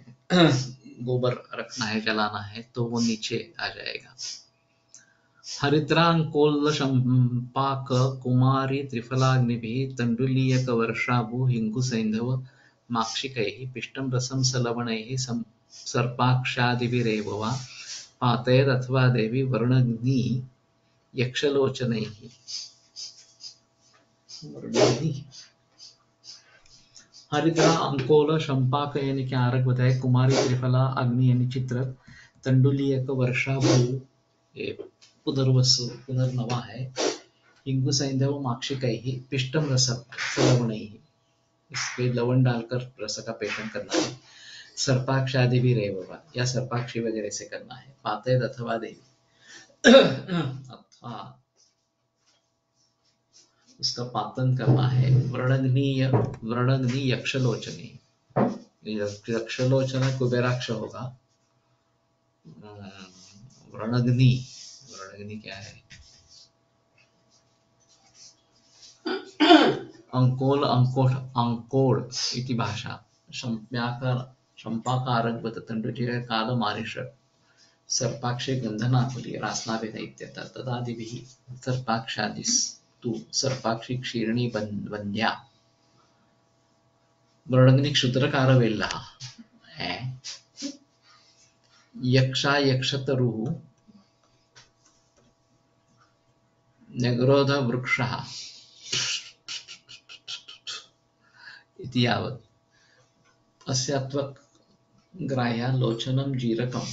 गोबर रखना है, जलाना है, तो वो नीचे आ जाएगा। हरिद्रांकोल शंपाक कुमारी त्रिफलाग्निभिः तंडुलीयक वर्षाभु हिंगु सैंधव माक्षिकैः पिष्टं रसं सलवणैः सर्पाक्षादिभिरेव वा पातयेद् अथवा देवी वर्णग्नि यक्षलोचनैः। हरिद्रा अंकोल शंपाक यानी कि आरक बताए, कुमारी त्रिफला अग्नि यानी चित्र, तंडुलीयक वर्षा भू ये पुनर्वसु पुनर्नवा है, हिंगु सैंधव माक्षिकैः पिष्टम रस लवणैः, इसके लवण डालकर रस का पेषण करना है, सर्पाक्षादि भी रेववा या सर्पाक्षी वगैरह से करना है, पातयेद् अथवा देवी अथवा उसका पातन करना है। व्रणग्नि यक्षलोचनी, यक्षलोचना कुबेराक्ष होगा। व्रणग्नि, व्रणग्नि क्या है? अंकोल अंकोठ अंकोड़ इति भाषा शंपाकारक तंडुचिर काल मारिषक सर्पाक्षे गंधनाकुली रासनाभेद इत्यतः तदादिभिः सर्पाक्षादिस्तु सर्पाक्षी क्षीरणी वंद्या व्रणग्नि क्षुद्रकारवेल्लः यक्षा यक्षतरुः न्यग्रोध वृक्षः इति यावत् अस्यात्वक् ग्राह्या लोचनं जीरकम्।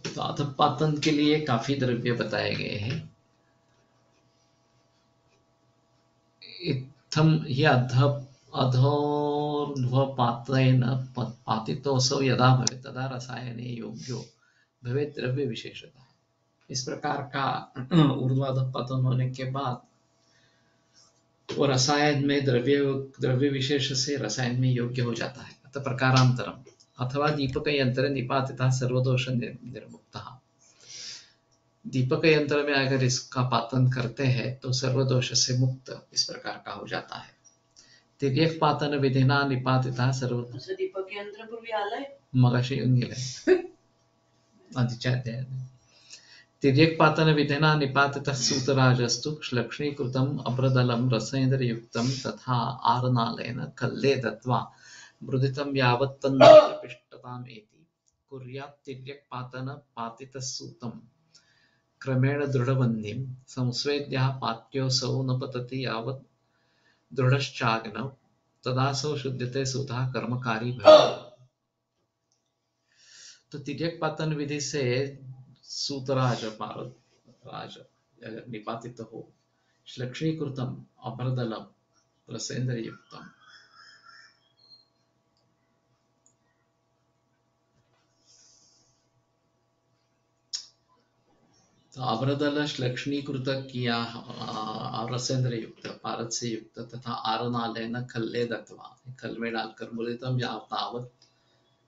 तो अधपातन के लिए काफी द्रव्य बताए गए हैं। इत्थम हि अधोर्ध्वपातेन पातितोऽसौ यदा भवेत् तदा रसायने योग्यो भवेत् द्रव्य विशेषतः। इस प्रकार का ऊर्ध्वाधपातन होने के बाद वो रसायन में द्रव्य विशेष से रसायन में योग्य हो जाता है। अतः प्रकारांतरम अथवा दीपक यंत्र निपातितः सर्वदोष निर्मुक्तः। दीपक यंत्र में अगर इसका पातन करते हैं तो सर्वदोष से मुक्त इस प्रकार का हो जाता है। तिर्यक पातन विधिना निपातितः सर्व दीपक यंत्र पूर्वी आलंय मगाशी येऊन गेलंय आधीच्या अध्यायात। तिर्यक पातन विधिना निपातितः सूतराजस्तु लक्ष्मीकृतम् अभ्रदलं रसेन्द्रयुक्तं तथा आरनालेन कल्ले दत्वा मृदितं यावत् तन्नष्टपिष्टतामेति कुर्यात्। तिर्यक पातन पातितः सूतं क्रमेण दृढबन्धिं संस्वेद्यः पात्योऽसौ न पतति यावत् दृढश्चाग्नौ तदासौ शुद्ध्यते सूतः कर्मकारी भवेत्। तो तिर्यक पातन विधि से सूतराज राज निपातित हो, श्लक्षीकृतम अभ्रदलम रसेन्द्रयुक्तम, तो अभ्रदल श्लक्षणीकृत किया रसेन्द्र युक्त पारद से युक्त तथा आरनालेन खल्ले दत्वा खल में डालकर मुदितम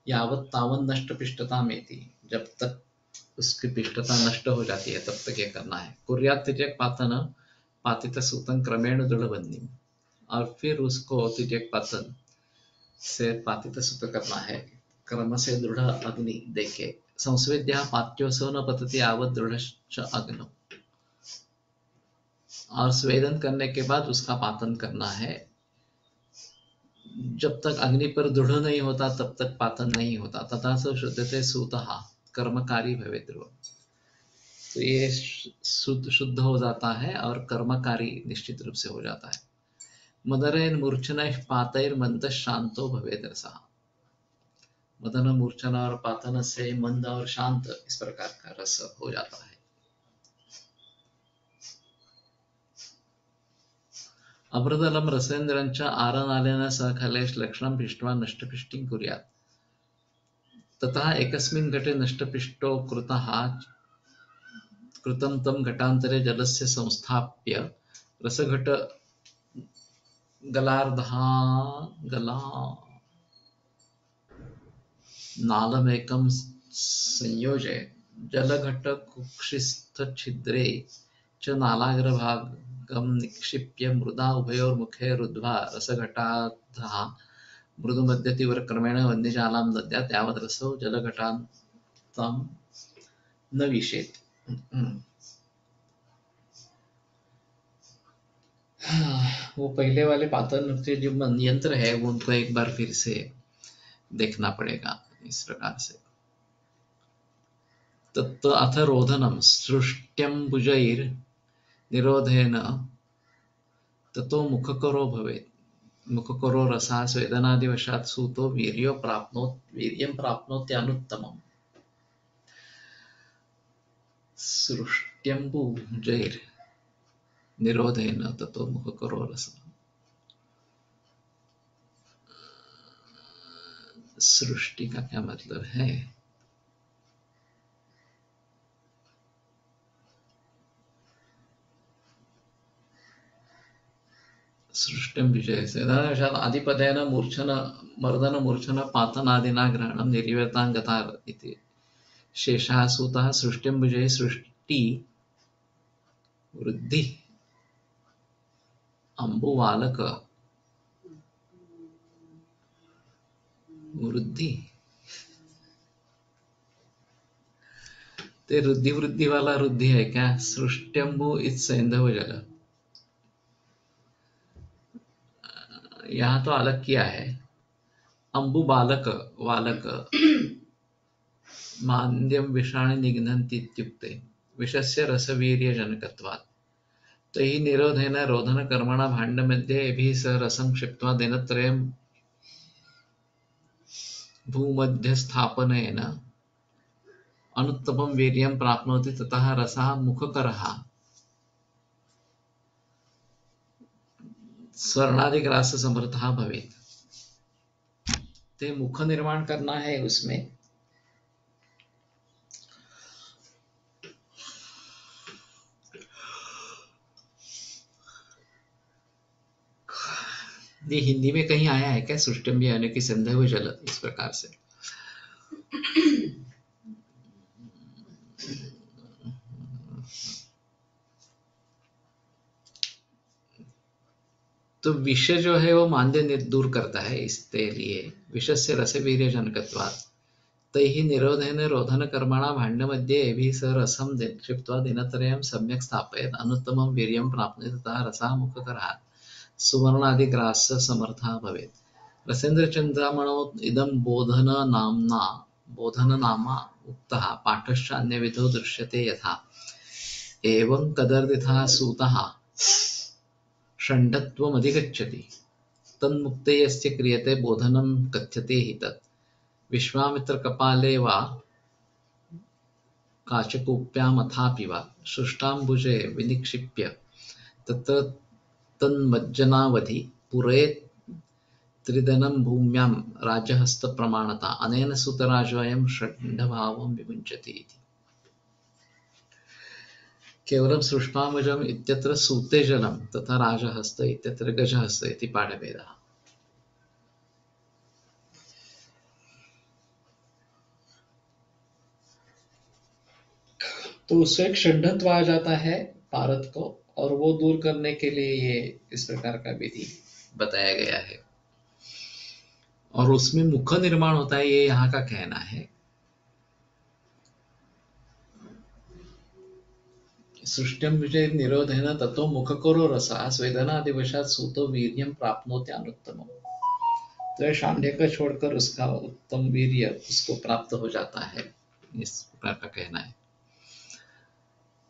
यावत तावन नष्ट पिष्टता में थी, जब तक उसकी पिष्टता नष्ट हो जाती है तब तक ये करना है। कुर्यात् तिर्यक पातन पातित सूतन क्रमेण दृढ़बंदी, और फिर उसको तिर्यक पातन से पातित सूत करना है क्रम से दृढ़ अग्नि देके। संस्वेद्या पात्योऽसौ न पतति यावत् दृढ़श्च अग्नौ, और स्वेदन करने के बाद उसका पातन करना है। जब तक अग्नि पर दृढ़ नहीं होता तब तक पातन नहीं होता। तथा सो शुद्धते सूतः कर्मकारी भवेत् ध्रुवम्, तो ये शुद्ध हो जाता है और कर्मकारी निश्चित रूप से हो जाता है। मदरेन मूर्छनैः पातैर्मन्दः शांतो भवेत् रसः, मदन मूर्छना और पातन से मंद और शांत इस प्रकार का रस हो जाता है। अभ्रदलम रसेन्द्रञ्च आरनालेन सह खलेश लक्षणं पिष्ट्वा नष्टपिष्टिं कुर्यात्। ततः एकस्मिन् घटे नष्टपिष्टो कृतं तं घटान्तरे जलस्य संस्थाप्य रसघट गला नालमेकं संयोज्य जलघटकुक्षिस्थच्छिद्रे च नालाग्रभागं निक्षिप्य मृदा उभयोर्मुखे रुद्ध्वा रसघटाधः मृदुमध्यतीव्रक्रमेण वन्यजालां दद्यात् यावत् रसो जलघटान्तं न विशेत। वो पहले वाले पातन के जो यंत्र है वो उनको एक बार फिर से देखना पड़ेगा इस प्रकार से। तत्त अथ रोदनम सृष्ट्यम्बुजैर् निरोधेन ततो मुखकरो भवेत्। मुखकरो रसा स्वेदनादिवशात् सूतो वीर्यं प्राप्नोत्यनुत्तमम्। सृष्ट्यम्बुजैर् निरोधेन ततो मुखकरो रसा। सृष्टि का क्या मतलब है? सृष्टिं विजय से आदिपदेन मूर्छन मर्दन मूर्छन पातनादिना ग्रहणं निर्विवर्तांगता इति शेषः सूतः सृष्टिं विजय सृष्टि वृद्धि अंबुवालक वृद्धि ते रुद्धि वृद्धि वाला रुद्धि है क्या? सृष्ट्यंबु इस सैंधव जल यहाँ तो अलग किया है। अंबु बालक वालक मान्द्यं विषाणि निघ्नन्ति इत्युक्ते विषस्य रसवीर्यजनकत्वात्। तैः निरोधेन रोधनकर्मणा भाण्डमध्ये एभिः सह रसं क्षिप्त्वा दिनत्रयं भूमध्यस्थापनेन अनुत्तमं वीर्यं प्राप्नोति ततः रसः मुखकरः स्वर्णादिग्राससमर्थः भवेत्। ते मुख निर्माण करना है उसमें। ये हिंदी में कहीं आया है क्या? सृष्टम यानी कि संदेह जल इस प्रकार से। तो विष जो है वो मांद्य दूर करता है, इसके लिए विषस्य रसवीर्य जनकत्वात् तैः निरोधेन रोधनकर्मणा भाण्डमध्ये एभिः सह रसं क्षिप्त्वा दिनत्रयं सम्यक् स्थापयेत् अनुत्तमं वीर्यं प्राप्नोति ततः रसः मुखकरः सुवर्णादिग्राससमर्थः भवेत्। रसेन्द्रचन्द्रामणौ इदं बोधननामा उक्तः पाठश्च अन्यविधो दृश्यते यथा। एवं कदर्दितः सूतः षण्ढत्वमधिगच्छति तन्मुक्ते यस्य क्रियते बोधनं कथ्यते हि तत्। विश्वामित्रकपाले वा काचकूप्यामथापि वा शुष्टाम्बुजे विनिक्षिप्य तत्र तन्मज्जनावधि पुरेत् त्रिदनं भूम्यां राजहस्तप्रमाणता अनेन सुतराजोऽयं षण्ढभावं विमुञ्चति इति। केवलं सृष्टाम्बुजम् इत्यत्र सूते जलं तथा राजहस्त इत्यत्र गजहस्त इति पाठभेदः। तो उससे एक षण्ढत्व आ जाता है पारद को, और वो दूर करने के लिए ये इस प्रकार का विधि बताया गया है। और उसमें मुख निर्माण होता है, ये यहाँ का कहना है। सृष्टिं विजय निरोधेन ततो मुखकरो रसः स्वेदनादिवशात् सूतो वीर्यं प्राप्नोत्यनुत्तमम्। तो शांड्य को छोड़कर उसका उत्तम वीर्य उसको प्राप्त हो जाता है, इस प्रकार का कहना है।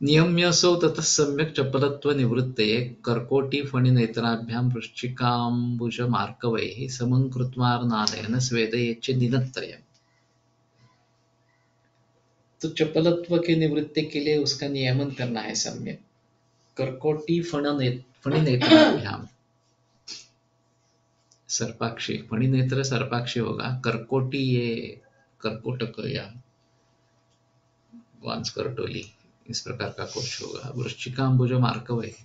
नियम्यसौ ततः सम्यक् चपलत्वनिवृत्तये कर्कोटीफणिनेत्राभ्यां वृश्चिकाम्बुजमार्कवैः समं कृत्वार्नादेन स्वेदयेच्च दिनत्रयम्। तो चपलत्व की निवृत्ति के लिए उसका नियमन करना है सम्यक। कर्कोटी फणिनेत्राभ्यां सर्पाक्षी, फणिनेत्र सर्पाक्षी होगा, कर्कोटी ये कर्कोटक या वांस करटोली इस प्रकार का कुछ होगा। वृश्चिकाम्बुज मार्कवै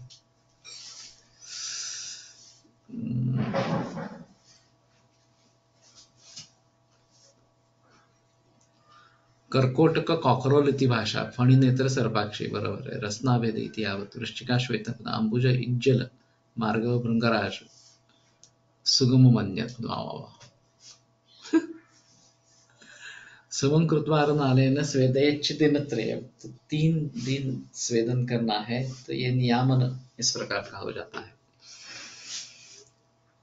कर्कोटक कॉकरोल इति भाषा फणिनेत्र सर्पाक्षी बरोबर आहे. रसनाभेद इति यावत् वृश्चिका श्वेतपदा अंबुज इज्जल मार्गव भृंगराज सुगम मन्यत. वा वा वा. समं कृत्वा नालेन स्वेदेच्छ दिनत्रयम्. तो 3 दिन स्वेदन करना है, तो ये नियामन इस प्रकार का हो जाता है.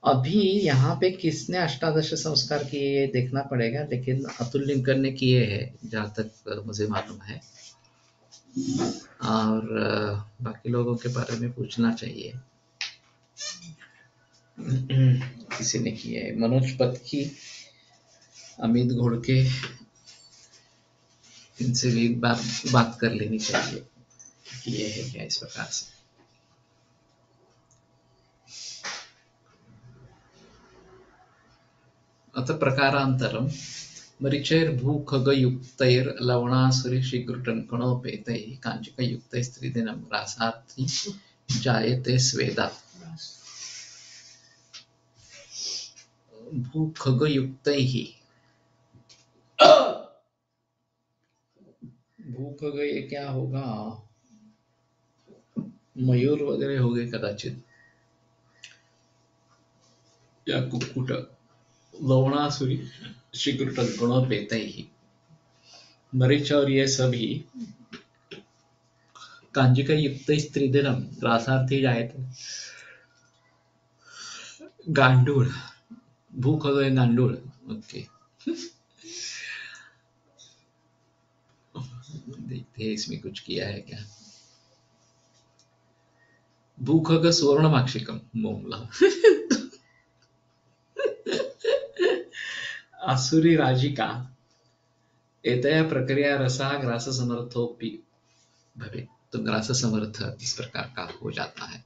अभी यहाँ पे किसने अष्टादश संस्कार किए ये देखना पड़ेगा, लेकिन अतुल लिंकन ने किए हैं जहाँ तक मुझे मालूम है. और बाकी लोगों के बारे में पूछना चाहिए. किसी ने किए है. मनोज पत्की, अमित घोड़के, इनसे भी बात कर लेनी चाहिए कि ये है क्या इस प्रकार से. अथ प्रकारांतरम मरीचैर्भूखगयुक्तैर्लवणासुरी शीघ्रटङ्कणोपेतैः काञ्चिकयुक्तैस्त्रिदिनं रासार्थी जायते स्वेदात्. भूखगयुक्तैः, भूखग ये क्या होगा, मयूर वगैरह हो गए कदाचित, या कुक्कुट. लवणासुरी शीघ्रटङ्कणोपेतैः, मरीच और ये सभी कांजिकयुक्तैस्त्रिदिनं रासार्थी जायते. गांडूळ, भूखग है गांडूळ. ओके, देखते हैं इसमें कुछ किया है क्या. भूखग सुवर्णमाक्षिकम मोमला. आसुरी राजिका एतया प्रक्रिया रसा ग्रास समर्थोपि भवे. तो ग्रास समर्थ इस प्रकार का हो जाता है.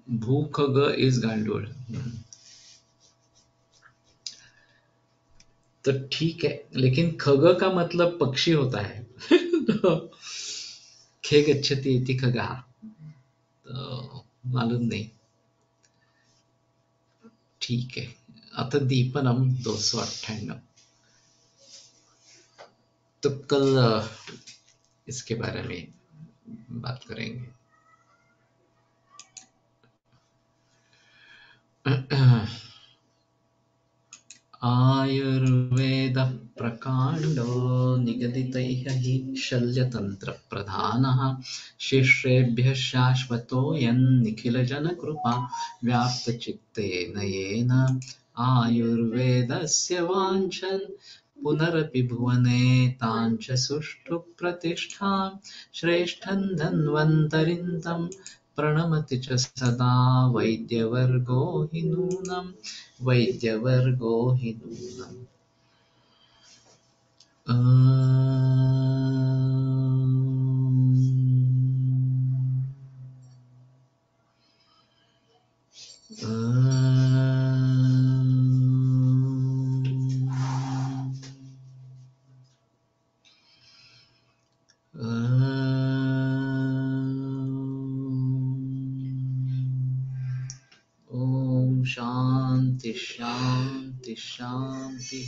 भूखग इज गांडूळ. तो ठीक है, लेकिन खग का मतलब पक्षी होता है. तो खे गच्छति इति खगा, तो मालूम नहीं. ठीक है. अथ दीपनम 298. तो कल इसके बारे में बात करेंगे. आयुर्वेद प्रकांडो निगदितैः हि शल्यतन्त्रप्रधानः शिष्येभ्यः शाश्वतोऽयन्निखिलजनकृपा व्याप्तचित्तेन येन आयुर्वेदस्य वाञ्छन् पुनरपि भुवने ताञ्च सुष्ठु प्रतिष्ठां श्रेष्ठं धन्वन्तरिं तं प्रणमति च सदा वैद्यवर्गो हि नूनम्. वैद्यवर्गो हि नूनम्. शांति शांति शांति.